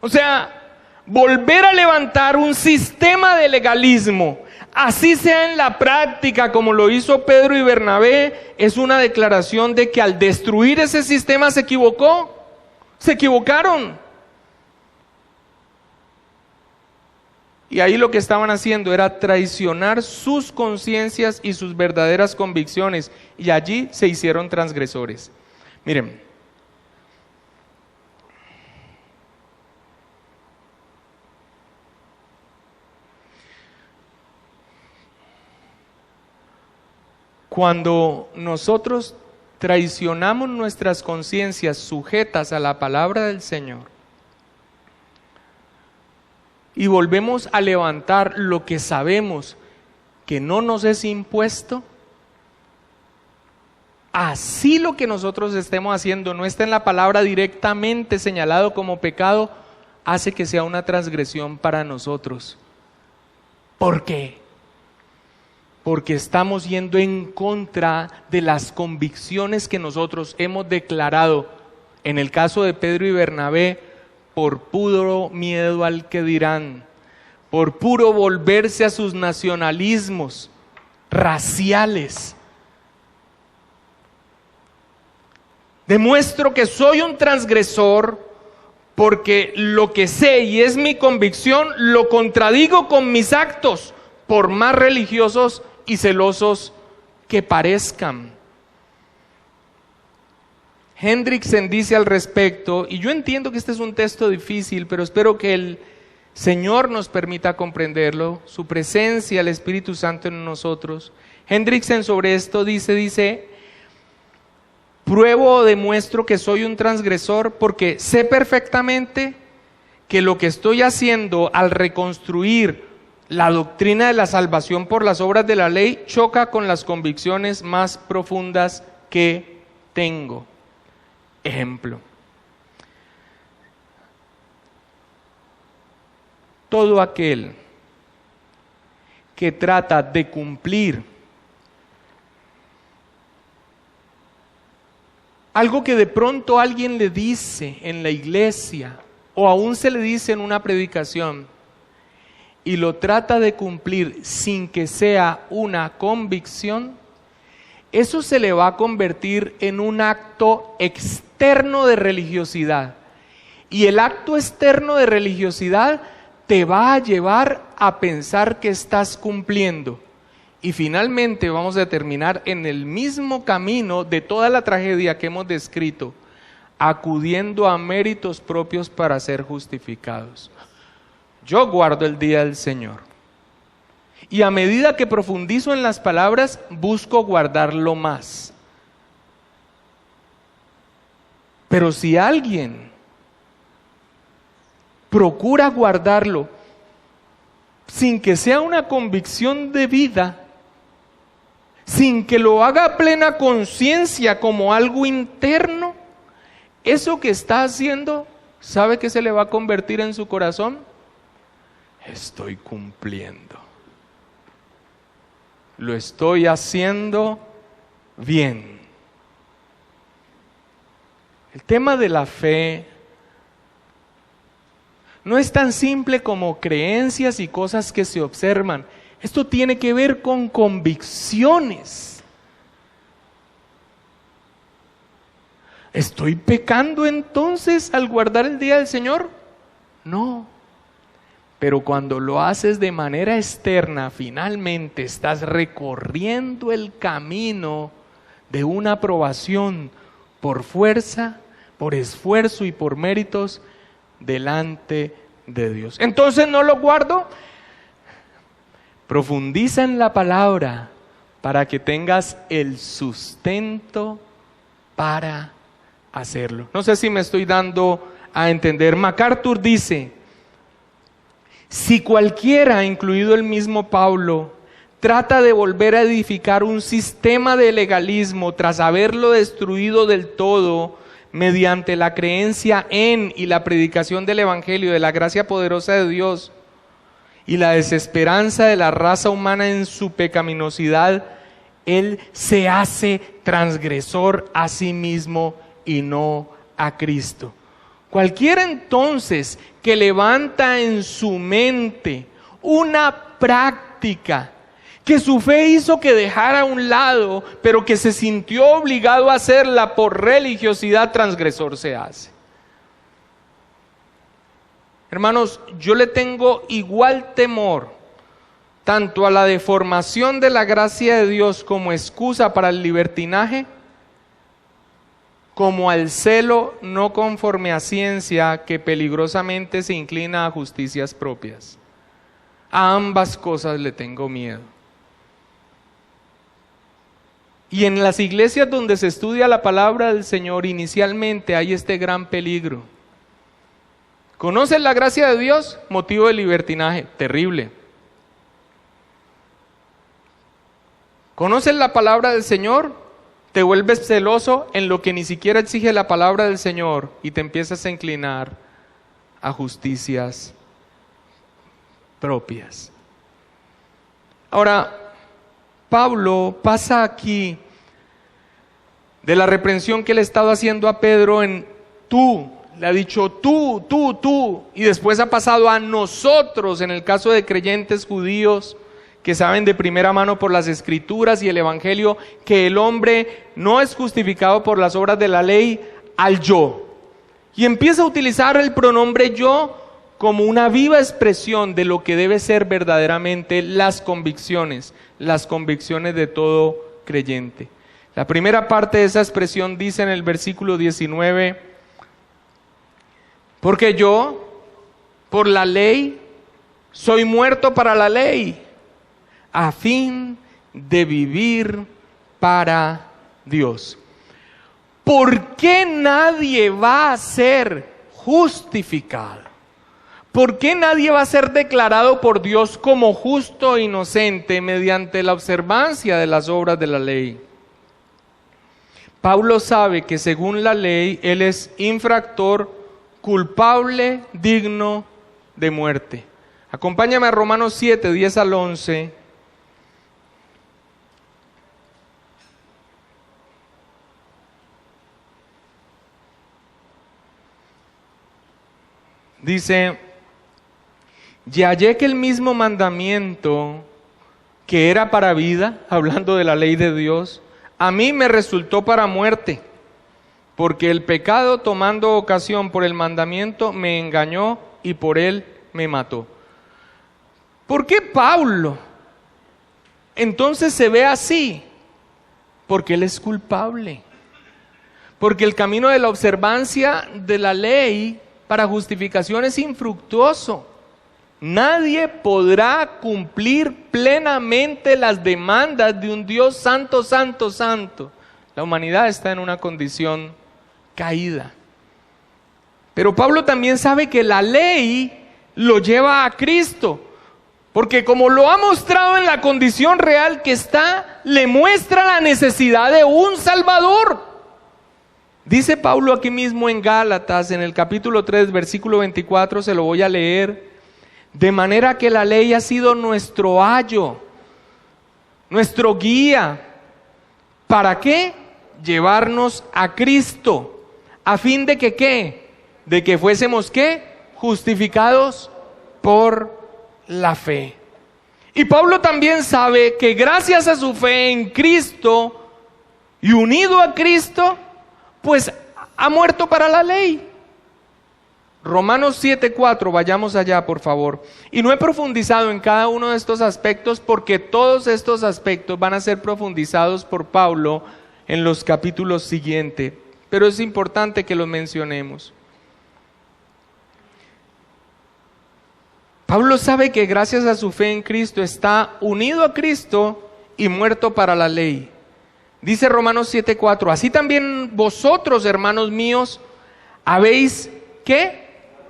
O sea, volver a levantar un sistema de legalismo, así sea en la práctica como lo hizo Pedro y Bernabé, es una declaración de que al destruir ese sistema se equivocaron. Y ahí lo que estaban haciendo era traicionar sus conciencias y sus verdaderas convicciones, y allí se hicieron transgresores. Miren, cuando nosotros traicionamos nuestras conciencias sujetas a la palabra del Señor y volvemos a levantar lo que sabemos que no nos es impuesto, así lo que nosotros estemos haciendo no está en la palabra directamente señalado como pecado, hace que sea una transgresión para nosotros. ¿Por qué? Porque estamos yendo en contra de las convicciones que nosotros hemos declarado, en el caso de Pedro y Bernabé, por puro miedo al que dirán, por puro volverse a sus nacionalismos raciales. Demuestro que soy un transgresor porque lo que sé y es mi convicción lo contradigo con mis actos, por más religiosos y celosos que parezcan. Hendrickson dice al respecto, y yo entiendo que este es un texto difícil, pero espero que el Señor nos permita comprenderlo, su presencia, el Espíritu Santo en nosotros. Hendrickson sobre esto dice, pruebo o demuestro que soy un transgresor porque sé perfectamente que lo que estoy haciendo al reconstruir la doctrina de la salvación por las obras de la ley choca con las convicciones más profundas que tengo. Ejemplo, todo aquel que trata de cumplir algo que de pronto alguien le dice en la iglesia o aún se le dice en una predicación y lo trata de cumplir sin que sea una convicción, eso se le va a convertir en un acto externo de religiosidad. Y el acto externo de religiosidad te va a llevar a pensar que estás cumpliendo. Y finalmente vamos a terminar en el mismo camino de toda la tragedia que hemos descrito, acudiendo a méritos propios para ser justificados. Yo guardo el día del Señor. Y a medida que profundizo en las palabras, busco guardarlo más. Pero si alguien procura guardarlo sin que sea una convicción de vida, sin que lo haga a plena conciencia como algo interno, eso que está haciendo, ¿sabe qué se le va a convertir en su corazón? Estoy cumpliendo. Lo estoy haciendo bien. El tema de la fe no es tan simple como creencias y cosas que se observan. Esto tiene que ver con convicciones. ¿Estoy pecando entonces al guardar el día del Señor? No. Pero cuando lo haces de manera externa, finalmente estás recorriendo el camino de una aprobación por fuerza, por esfuerzo y por méritos delante de Dios. Entonces no lo guardo. Profundiza en la palabra para que tengas el sustento para hacerlo. No sé si me estoy dando a entender. MacArthur dice: si cualquiera, incluido el mismo Pablo, trata de volver a edificar un sistema de legalismo tras haberlo destruido del todo mediante la creencia en y la predicación del Evangelio, de la gracia poderosa de Dios y la desesperanza de la raza humana en su pecaminosidad, él se hace transgresor a sí mismo y no a Cristo. Cualquiera entonces que levanta en su mente una práctica que su fe hizo que dejara a un lado, pero que se sintió obligado a hacerla por religiosidad, transgresor se hace. Hermanos, yo le tengo igual temor tanto a la deformación de la gracia de Dios como excusa para el libertinaje, como al celo no conforme a ciencia que peligrosamente se inclina a justicias propias. A ambas cosas le tengo miedo. Y en las iglesias donde se estudia la palabra del Señor, inicialmente hay este gran peligro. ¿Conoces la gracia de Dios? Motivo de libertinaje, terrible. ¿Conoces la palabra del Señor? Te vuelves celoso en lo que ni siquiera exige la palabra del Señor y te empiezas a inclinar a justicias propias. Ahora, Pablo pasa aquí de la reprensión que le estaba haciendo a Pedro en tú, le ha dicho tú, y después ha pasado a nosotros en el caso de creyentes judíos que saben de primera mano por las Escrituras y el Evangelio que el hombre no es justificado por las obras de la ley, al yo. Y empieza a utilizar el pronombre yo como una viva expresión de lo que debe ser verdaderamente las convicciones de todo creyente. La primera parte de esa expresión dice en el versículo 19, porque yo, por la ley, soy muerto para la ley, a fin de vivir para Dios. ¿Por qué nadie va a ser justificado? ¿Por qué nadie va a ser declarado por Dios como justo e inocente mediante la observancia de las obras de la ley? Pablo sabe que según la ley, él es infractor, culpable, digno de muerte. Acompáñame a Romanos 7, 10 al 11. Dice: y hallé que el mismo mandamiento que era para vida, hablando de la ley de Dios, a mí me resultó para muerte, porque el pecado, tomando ocasión por el mandamiento, me engañó y por él me mató. ¿Por qué Pablo entonces se ve así? Porque él es culpable. Porque el camino de la observancia de la ley para justificación es infructuoso. Nadie podrá cumplir plenamente las demandas de un Dios santo, santo, santo. La humanidad está en una condición caída. Pero Pablo también sabe que la ley lo lleva a Cristo, porque como lo ha mostrado en la condición real que está, le muestra la necesidad de un Salvador. Dice Pablo aquí mismo en Gálatas, en el capítulo 3, versículo 24, se lo voy a leer: de manera que la ley ha sido nuestro ayo, nuestro guía. ¿Para qué? Llevarnos a Cristo, a fin de que ¿qué? De que fuésemos ¿qué? Justificados por la fe. Y Pablo también sabe que gracias a su fe en Cristo y unido a Cristo, pues ha muerto para la ley. Romanos 7:4, vayamos allá por favor. Y no he profundizado en cada uno de estos aspectos porque todos estos aspectos van a ser profundizados por Pablo en los capítulos siguientes, pero es importante que los mencionemos. Pablo sabe que gracias a su fe en Cristo está unido a Cristo y muerto para la ley. Dice Romanos 7:4, así también vosotros, hermanos míos, habéis, ¿qué?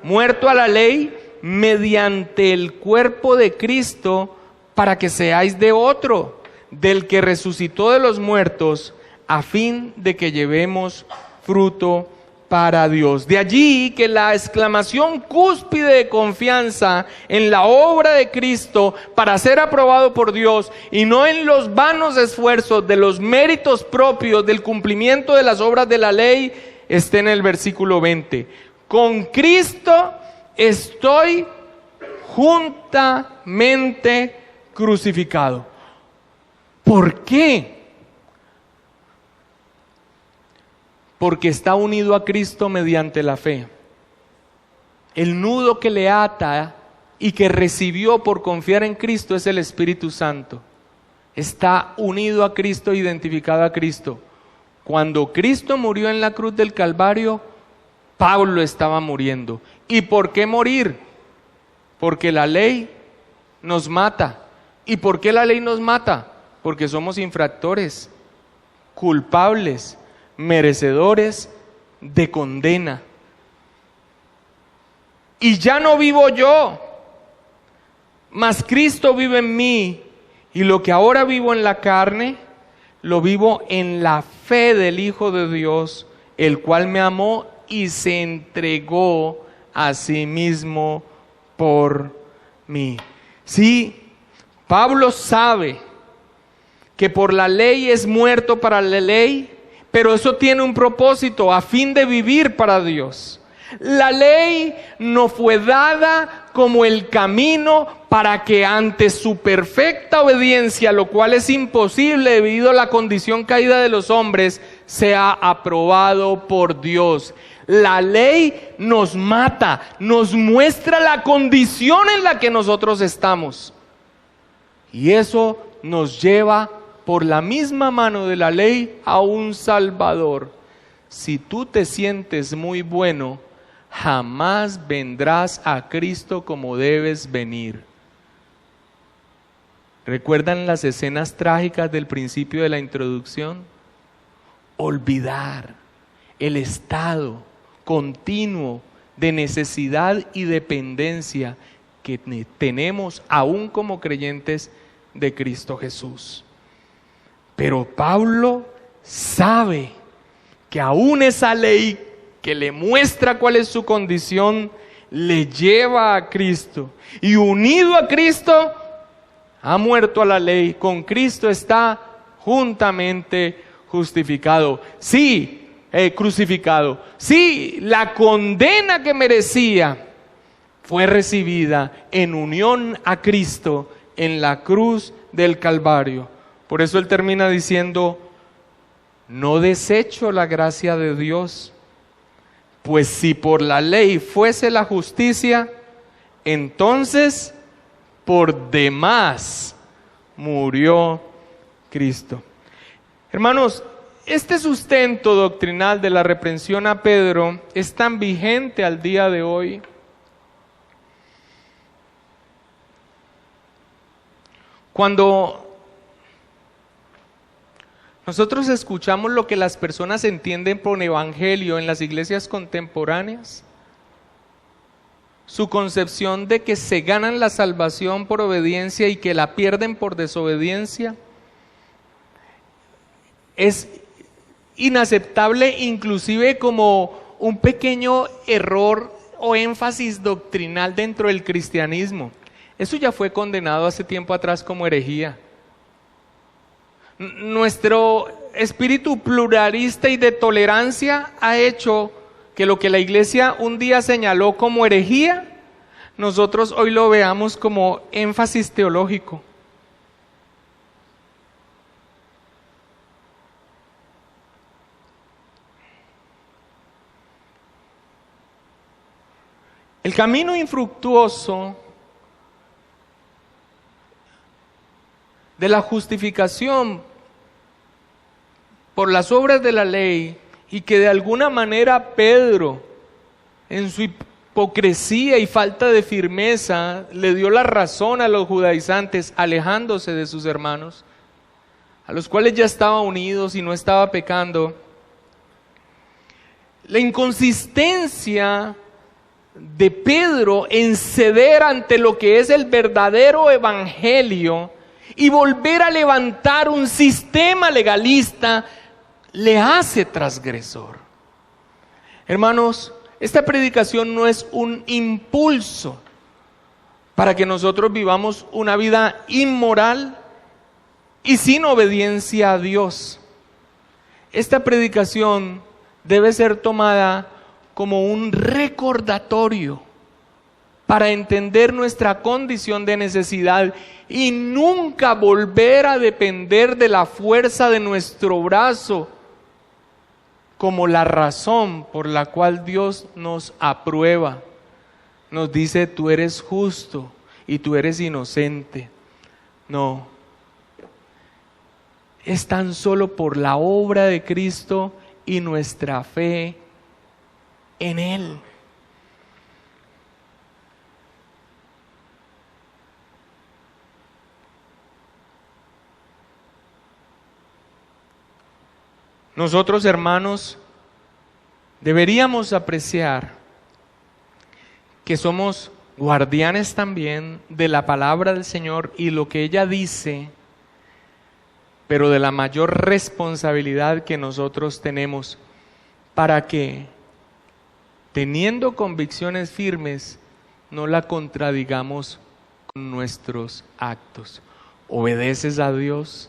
Muerto a la ley mediante el cuerpo de Cristo para que seáis de otro, del que resucitó de los muertos, a fin de que llevemos fruto para Dios. De allí que la exclamación cúspide de confianza en la obra de Cristo para ser aprobado por Dios y no en los vanos esfuerzos de los méritos propios del cumplimiento de las obras de la ley esté en el versículo 20. Con Cristo estoy juntamente crucificado. ¿Por qué? Porque está unido a Cristo mediante la fe. El nudo que le ata y que recibió por confiar en Cristo es el Espíritu Santo. Está unido a Cristo, identificado a Cristo. Cuando Cristo murió en la cruz del Calvario, Pablo estaba muriendo. ¿Y por qué morir? Porque la ley nos mata. ¿Y por qué la ley nos mata? Porque somos infractores, culpables, merecedores de condena. Y ya no vivo yo, mas Cristo vive en mí, y lo que ahora vivo en la carne, lo vivo en la fe del Hijo de Dios, el cual me amó y se entregó a sí mismo por mí. Sí, Pablo sabe que por la ley es muerto para la ley, pero eso tiene un propósito, a fin de vivir para Dios. La ley no fue dada como el camino para que ante su perfecta obediencia, lo cual es imposible debido a la condición caída de los hombres, sea aprobado por Dios. La ley nos mata, nos muestra la condición en la que nosotros estamos. Y eso nos lleva por la misma mano de la ley a un Salvador. Si tú te sientes muy bueno, jamás vendrás a Cristo como debes venir. ¿Recuerdan las escenas trágicas del principio de la introducción? Olvidar el estado continuo de necesidad y dependencia que tenemos aún como creyentes de Cristo Jesús. Pero Pablo sabe que aún esa ley que le muestra cuál es su condición, le lleva a Cristo. Y unido a Cristo, ha muerto a la ley. Con Cristo está juntamente justificado. Sí, crucificado. Sí, la condena que merecía fue recibida en unión a Cristo en la cruz del Calvario. Por eso él termina diciendo, no desecho la gracia de Dios, pues si por la ley fuese la justicia, entonces por demás murió Cristo. Hermanos, este sustento doctrinal de la reprensión a Pedro es tan vigente al día de hoy. Cuando nosotros escuchamos lo que las personas entienden por evangelio en las iglesias contemporáneas, su concepción de que se ganan la salvación por obediencia y que la pierden por desobediencia, es inaceptable, inclusive como un pequeño error o énfasis doctrinal dentro del cristianismo. Eso ya fue condenado hace tiempo atrás como herejía. Nuestro espíritu pluralista y de tolerancia ha hecho que lo que la iglesia un día señaló como herejía, nosotros hoy lo veamos como énfasis teológico. El camino infructuoso de la justificación por las obras de la ley, y que de alguna manera Pedro, en su hipocresía y falta de firmeza, le dio la razón a los judaizantes, alejándose de sus hermanos, a los cuales ya estaba unidos y no estaba pecando. La inconsistencia de Pedro en ceder ante lo que es el verdadero evangelio y volver a levantar un sistema legalista le hace transgresor. Hermanos, esta predicación no es un impulso para que nosotros vivamos una vida inmoral y sin obediencia a Dios. Esta predicación debe ser tomada como un recordatorio para entender nuestra condición de necesidad y nunca volver a depender de la fuerza de nuestro brazo como la razón por la cual Dios nos aprueba. Nos dice: tú eres justo y tú eres inocente. No, es tan solo por la obra de Cristo y nuestra fe en Él. Nosotros, hermanos, deberíamos apreciar que somos guardianes también de la palabra del Señor y lo que ella dice, pero de la mayor responsabilidad que nosotros tenemos para que, teniendo convicciones firmes, no la contradigamos con nuestros actos. ¿Obedeces a Dios?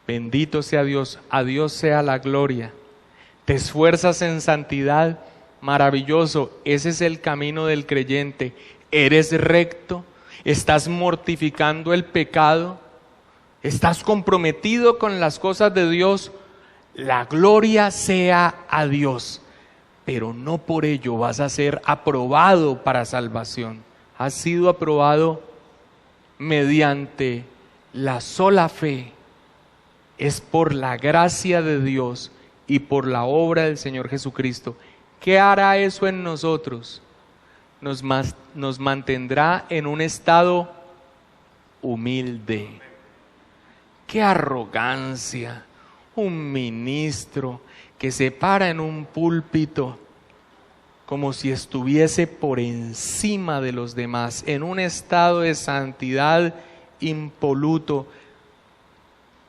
Bendito sea Dios, a Dios sea la gloria. ¿Te esfuerzas en santidad? Maravilloso, ese es el camino del creyente. ¿Eres recto? ¿Estás mortificando el pecado? ¿Estás comprometido con las cosas de Dios? La gloria sea a Dios, pero no por ello vas a ser aprobado para salvación. Has sido aprobado mediante la sola fe. Es por la gracia de Dios y por la obra del Señor Jesucristo. ¿Qué hará eso en nosotros? Nos mantendrá en un estado humilde. ¡Qué arrogancia! Un ministro que se para en un púlpito como si estuviese por encima de los demás, en un estado de santidad impoluto.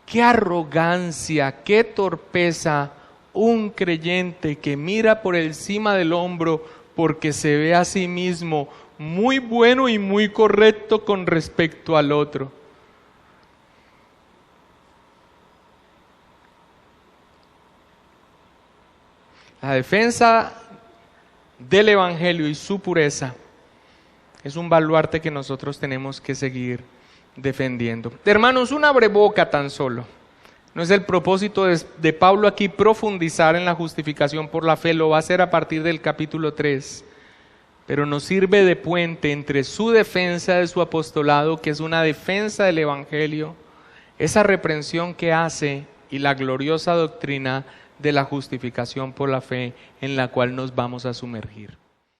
¡Qué arrogancia, qué torpeza! Un creyente que mira por encima del hombro porque se ve a sí mismo muy bueno y muy correcto con respecto al otro. La defensa del Evangelio y su pureza es un baluarte que nosotros tenemos que seguir defendiendo. Hermanos, una breboca tan solo. No es el propósito de Pablo aquí profundizar en la justificación por la fe, lo va a hacer a partir del capítulo 3, pero nos sirve de puente entre su defensa de su apostolado, que es una defensa del Evangelio, esa reprensión que hace, y la gloriosa doctrina de la justificación por la fe en la cual nos vamos a sumergir.